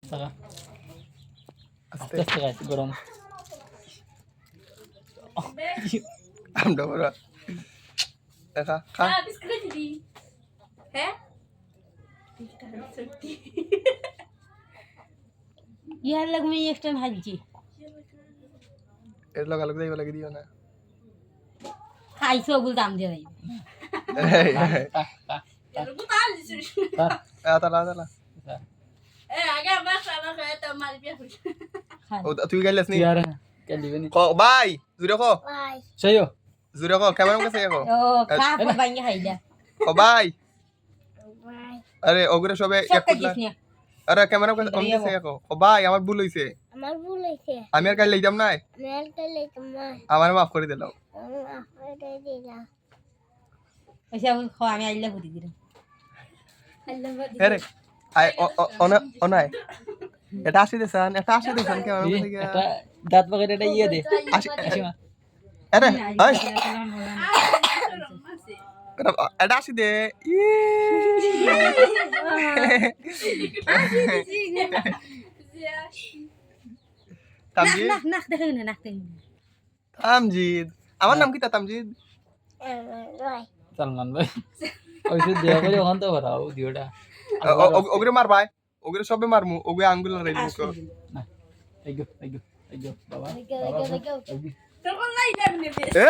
টাকা আস্তে আস্তে খাইছি গরম আমটা বড় দেখা খা বিস্কুট দিদি হ্যাঁ ইয়ার লাগবে একটা ভাজি এর লগে লগে লাগে দিও না খাইছো ওগুলো দাম দিয়ে দেবে তালা আগে আমার খাবার খায় তো মাল বিয়া হইছে তুই গাইলাস নি यार क्या दिवे नहीं ক ভাই জুরে ক सही हो জুরে ক ক্যামেরা কাছে কো ও খা বাইঙ্গা খাইলা ক ভাই আরে ওগুরে সবে সব এক কুটলা কাটিস না আরে ক্যামেরা কাছে কম দিছে কো ক ভাই আমার ভুল হইছে আমার ভুল হয়েছে আমি আর গাইলে যাম না মেল করলে তোমার আমার মাফ করে দিলাম আফরে দিলাম ওইসব আমি খাওয়া আমি আইলা বুঝি দিলাম আরে আই অনাই এটা আসি দেন ক্যামেরা ये কাছে গিয়া এটা দাঁত বাগের এটা ইয়ে দে আসি আসিমা আরে হাই এটা আসি দে তামজিদ না না দেখে না নাকতে তামজিদ আমার নাম কি তামজিদ রয় সালমান ভাই ওইসব দেয়া করে ওখান তো ভরাও দিওটা ওগুরে মার ভাই ওগুরে সবে মারমু ওগুরে আঙ্গুল রাইলি মুখ না আইগো বাবা গো গো গো আইগো তোর কোন লাই যাবে এ